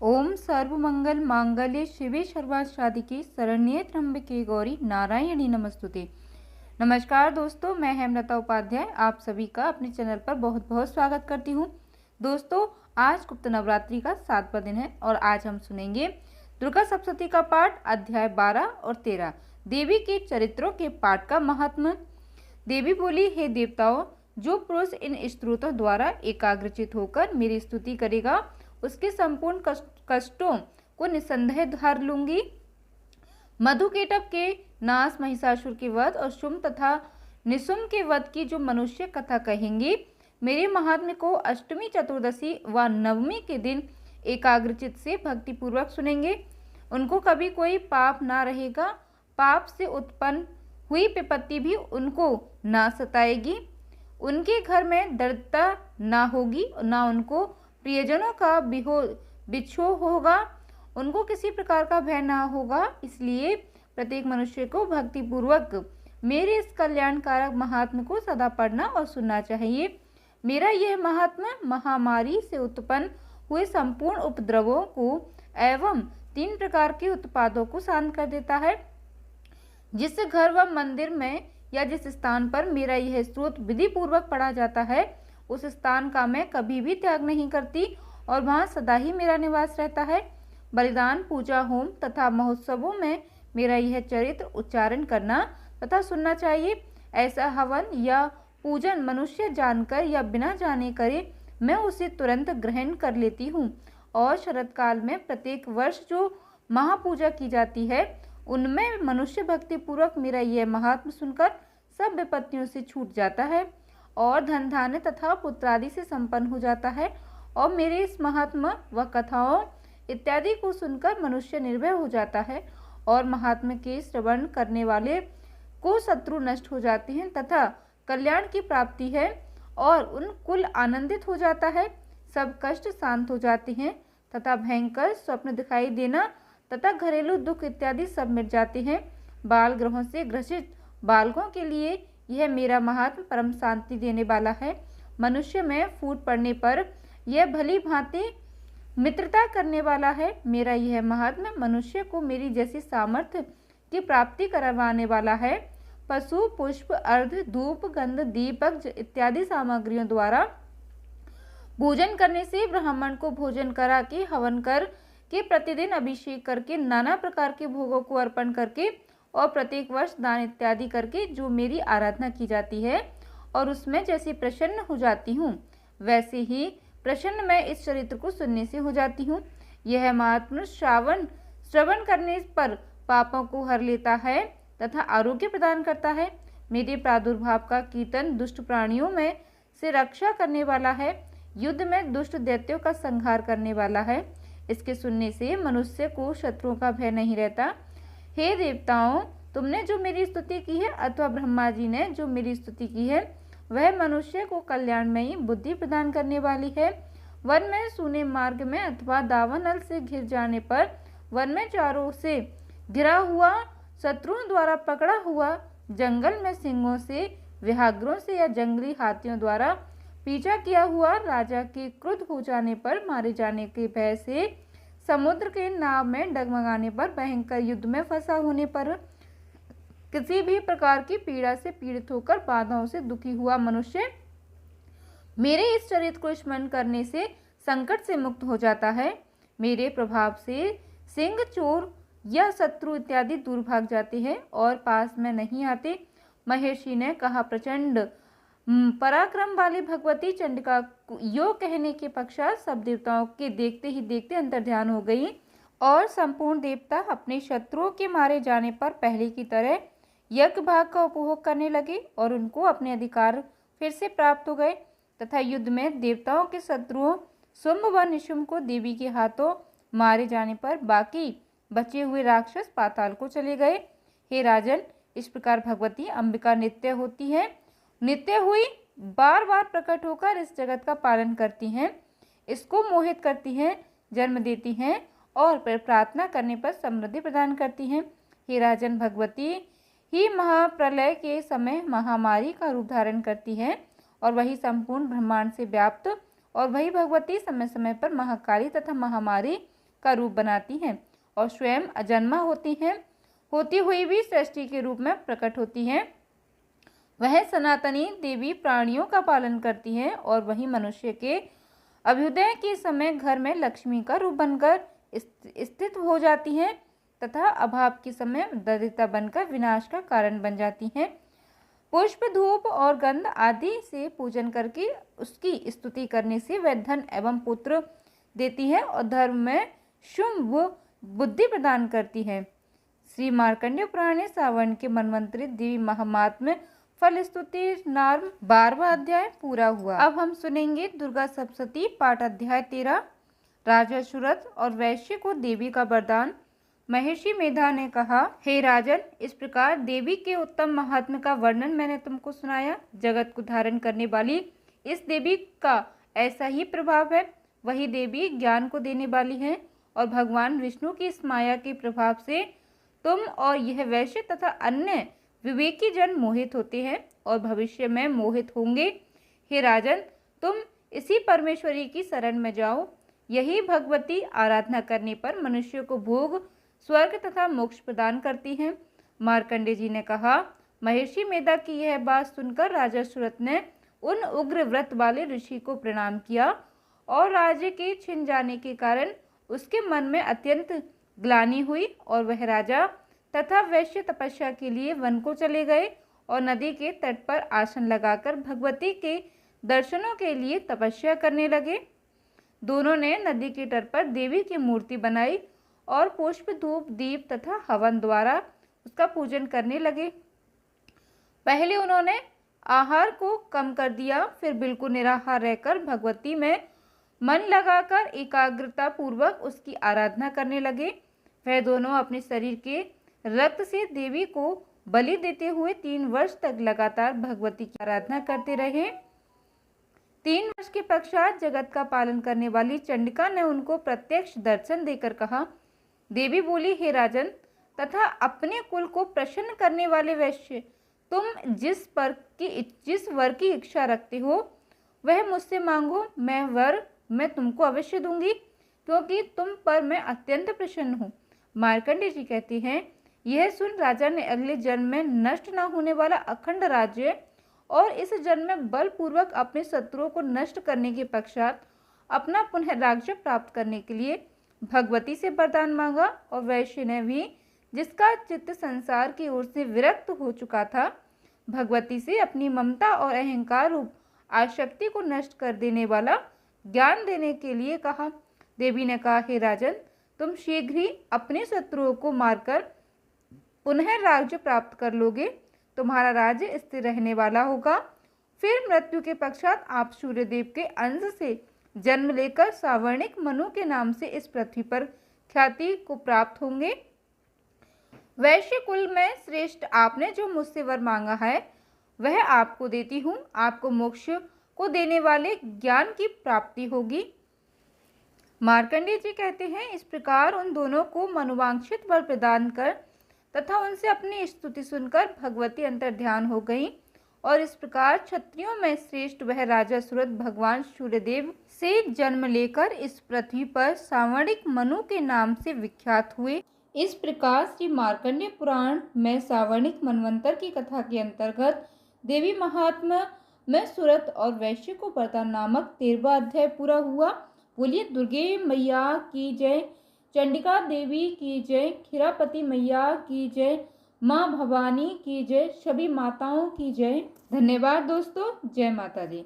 ओम सर्वमंगल मांगल्ये शिवे सर्वार्थसाधिके शरण्ये त्र्यंबके गौरी नारायणी नमस्तुते। नमस्कार दोस्तों, मैं हेमलता उपाध्याय आप सभी का अपने चैनल पर बहुत बहुत स्वागत करती हूँ। दोस्तों, आज गुप्त नवरात्रि का 7वां दिन है और आज हम सुनेंगे दुर्गा सप्तशती का पाठ अध्याय 12 और 13 देवी के चरित्रों के पाठ का महात्मा। देवी बोली, हे देवताओं, जो पुरुष इन स्तोत्रों द्वारा एकाग्रचित होकर मेरी स्तुति करेगा उसके संपूर्ण कष्टों को निसंदेह धार लूंगी। मधुकेटक के नाश, महिषासुर के वध और शुंभ तथा निशुंभ के वध की जो मनुष्य कथा कहेंगे, मेरे महात्म्य को अष्टमी, चतुर्दशी व नवमी के दिन एकाग्रचित से भक्तिपूर्वक सुनेंगे। उनको कभी कोई पाप ना रहेगा। पाप से उत्पन्न हुई विपत्ति भी उनको ना सताएगी। उनके घर में दरिद्रता ना होगी, ना उनको प्रियजनों का बिछोह होगा। उनको किसी प्रकार का भय ना होगा। इसलिए प्रत्येक मनुष्य को भक्तिपूर्वक मेरे इस कल्याणकारक महात्म्य को सदा पढ़ना और सुनना चाहिए। मेरा यह महात्म्य महामारी से उत्पन्न हुए संपूर्ण उपद्रवों को एवं 3 प्रकार के उत्पादों को शांत कर देता है। जिस घर व मंदिर में या जिस स्थान पर मेरा यह स्तोत्र विधि पूर्वक पढ़ा जाता है, उस स्थान का मैं कभी भी त्याग नहीं करती और वहाँ सदा ही मेरा निवास रहता है। बलिदान, पूजा, होम तथा महोत्सवों में मेरा यह चरित्र उच्चारण करना तथा सुनना चाहिए। ऐसा हवन या पूजन मनुष्य जानकर या बिना जाने करे, मैं उसे तुरंत ग्रहण कर लेती हूँ। और शरद काल में प्रत्येक वर्ष जो महापूजा की जाती है, उनमें मनुष्य भक्ति पूर्वक मेरा यह महात्म सुनकर सब विपत्तियों से छूट जाता है और धन धान्य तथा पुत्रादि से संपन्न हो जाता है। और मेरे इस महात्मा व कथाओं इत्यादि को सुनकर मनुष्य निर्भय हो जाता है और महात्मा के श्रवण करने वाले को शत्रु नष्ट हो जाते हैं तथा कल्याण की प्राप्ति है और उन कुल आनंदित हो जाता है। सब कष्ट शांत हो जाते हैं तथा भयंकर स्वप्न दिखाई देना तथा घरेलू दुख इत्यादि सब मिट जाते हैं। बाल ग्रहों से ग्रसित बालकों के लिए यह मेरा महात्म परम शांति देने वाला है। मनुष्य में फूट पड़ने पर यह भली भांति मित्रता करने वाला है। मेरा यह महात्म मनुष्य को मेरी जैसी सामर्थ्य की प्राप्ति करवाने वाला है। पशु, पुष्प, अर्ध, धूप, गंध, दीपक इत्यादि सामग्रियों द्वारा पूजन करने से ब्राह्मण को भोजन करा के हवन कर के प्रतिदिन अभिषेक करके नाना प्रकार के भोगों को अर्पण करके और प्रत्येक वर्ष दान इत्यादि करके जो मेरी आराधना की जाती है और उसमें जैसे प्रसन्न हो जाती हूँ, वैसे ही प्रसन्न मैं इस चरित्र को सुनने से हो जाती हूँ। यह महात्मा श्रवण करने पर पापों को हर लेता है तथा आरोग्य प्रदान करता है। मेरे प्रादुर्भाव का कीर्तन दुष्ट प्राणियों में से रक्षा करने वाला है। युद्ध में दुष्ट दैत्यों का संहार करने वाला है। इसके सुनने से मनुष्य को शत्रुओं का भय नहीं रहता। हे देवताओं, तुमने जो मेरी स्तुति की है अथवा ब्रह्मा जी ने जो मेरी स्तुति की है, वह मनुष्य को कल्याणमयी बुद्धि प्रदान करने वाली है। वन में सूने मार्ग में अथवा दावानल से घिर जाने पर, वन में चारों से घिरा हुआ, शत्रुओं द्वारा पकड़ा हुआ, जंगल में सिंहों से, व्याघ्रों से या जंगली हाथियों द्वारा पीछा किया हुआ, राजा के क्रुद्ध हो जाने पर, मारे जाने के भय से, समुद्र के नाव में डगमगाने पर, भयंकर युद्ध में फंसा होने पर, किसी भी प्रकार की पीड़ा से पीड़ित होकर बाधाओं से दुखी हुआ मनुष्य मेरे इस चरित्र को स्मरण करने से संकट से मुक्त हो जाता है। मेरे प्रभाव से सिंह, चोर या शत्रु इत्यादि दूर भाग जाते हैं और पास में नहीं आते। महर्षि ने कहा, प्रचंड पराक्रम वाली भगवती चंडिका यो कहने के पश्चात सब देवताओं के देखते ही देखते अंतर्ध्यान हो गई और संपूर्ण देवता अपने शत्रुओं के मारे जाने पर पहले की तरह यज्ञ भाग का उपभोग करने लगे और उनको अपने अधिकार फिर से प्राप्त हो गए तथा युद्ध में देवताओं के शत्रुओं शुंभ व निशुंभ को देवी के हाथों मारे जाने पर बाकी बचे हुए राक्षस पाताल को चले गए। हे राजन, इस प्रकार भगवती अंबिका नित्य होती है, नित्य हुई बार बार प्रकट होकर इस जगत का पालन करती हैं, इसको मोहित करती हैं, जन्म देती हैं और प्रार्थना करने पर समृद्धि प्रदान करती हैं। हे राजन, भगवती ही महाप्रलय के समय महामारी का रूप धारण करती है और वही संपूर्ण ब्रह्मांड से व्याप्त और वही भगवती समय समय पर महाकाली तथा महामारी का रूप बनाती हैं और स्वयं अजन्मा होती हैं, होती हुई भी सृष्टि के रूप में प्रकट होती हैं। वह सनातनी देवी प्राणियों का पालन करती हैं और वही मनुष्य के अभ्युदय के समय घर में लक्ष्मी का रूप बनकर स्थित हो जाती हैं तथा अभाव के समय दरिद्रता बनकर विनाश का कारण बन जाती हैं। पुष्प, धूप और गंध आदि से पूजन करके उसकी स्तुति करने से वह धन एवं पुत्र देती है और धर्म में शुभ बुद्धि प्रदान करती है। श्री मार्कंडेय पुराण में सावन के मनवंतरी देवी महात्म्य फल स्तुति नाम 12वां अध्याय पूरा हुआ। अब हम सुनेंगे दुर्गा सप्तशती पाठ अध्याय 13। राजा सुरथ और वैश्य को देवी का वरदान। महर्षि मेधा ने कहा, हे राजन, इस प्रकार देवी के उत्तम महात्म्य का वर्णन मैंने तुमको सुनाया। जगत को धारण करने वाली इस देवी का ऐसा ही प्रभाव है। वही देवी ज्ञान को देने वाली है और भगवान विष्णु की इस माया के प्रभाव से तुम और यह वैश्य तथा अन्य विवेकी जन मोहित होते हैं और भविष्य में मोहित होंगे। हे राजन, तुम इसी परमेश्वरी की शरण में जाओ। यही भगवती आराधना करने पर मनुष्य को भोग, स्वर्ग तथा मोक्ष प्रदान करती हैं। मार्कंडेय जी ने कहा, महर्षि मेधा की यह बात सुनकर राजा सुरथ ने उन उग्र व्रत वाले ऋषि को प्रणाम किया और राज्य के छिन जाने के कारण उसके मन में अत्यंत ग्लानि हुई और वह राजा तथा वैश्य तपस्या के लिए वन को चले गए और नदी के तट पर आसन लगाकर भगवती के दर्शनों के लिए तपस्या करने लगे। दोनों ने नदी के तट पर देवी की मूर्ति बनाई और पुष्प, धूप, दीप तथा हवन द्वारा उसका पूजन करने लगे। पहले उन्होंने आहार को कम कर दिया, फिर बिल्कुल निराहार रहकर भगवती में मन लगाकर एकाग्रता पूर्वक उसकी आराधना करने लगे। वह दोनों अपने शरीर के रक्त से देवी को बलि देते हुए 3 वर्ष तक लगातार भगवती की आराधना करते रहे। 3 वर्ष के पश्चात जगत का पालन करने वाली चंडिका ने उनको प्रत्यक्ष दर्शन देकर कहा, देवी बोली, हे राजन तथा अपने कुल को प्रसन्न करने वाले वैश्य, तुम जिस वर की इच्छा रखते हो वह मुझसे मांगो, मैं तुमको अवश्य दूंगी, क्योंकि तुम पर मैं अत्यंत प्रसन्न हूँ। मार्कंडेय जी कहते हैं, यह सुन राजा ने अगले जन्म में नष्ट न होने वाला अखंड राज्य और इस जन्म में बलपूर्वक अपने शत्रुओं को नष्ट करने के पश्चात अपना पुनः राज्य प्राप्त करने के लिए भगवती से वरदान मांगा। और वैश्य ने भी, जिसका चित्त संसार की ओर से विरक्त हो चुका था, भगवती से अपनी ममता और अहंकार रूप आसक्ति को नष्ट कर देने वाला ज्ञान देने के लिए कहा। देवी ने कहा, हे राजन, तुम शीघ्र ही अपने शत्रुओं को मारकर पुनः राज्य प्राप्त कर लोगे। तुम्हारा राज्य स्थिर रहने वाला होगा। फिर मृत्यु के पश्चात आप सूर्यदेव के अंश से जन्म लेकर सावर्णिक मनु के नाम से इस पृथ्वी पर ख्याति को प्राप्त होंगे। वैश्य कुल में श्रेष्ठ, आपने जो मुझसे वर मांगा है वह आपको देती हूँ। आपको मोक्ष को देने वाले ज्ञान की प्राप्ति होगी। मार्कंडेय जी कहते हैं, इस प्रकार उन दोनों को मनोवांछित वर प्रदान कर तथा उनसे अपनी स्तुति सुनकर भगवती अंतर ध्यान हो गई और इस प्रकार क्षत्रियों में श्रेष्ठ वह राजा सुरथ भगवान सूर्यदेव से जन्म लेकर इस पृथ्वी पर सावर्णिक मनु के नाम से विख्यात हुए। इस प्रकार श्री मार्कंडेय पुराण में सावर्णिक मनवंतर की कथा के अंतर्गत देवी महात्म्य में सुरथ और वैश्य को वरदान नामक 13वां अध्याय पूरा हुआ। बोलिए दुर्गे मैया की जय, चंडिका देवी की जय, खीरापति मैया की जय, माँ भवानी की जय, सभी माताओं की जय। धन्यवाद दोस्तों, जय माता दी।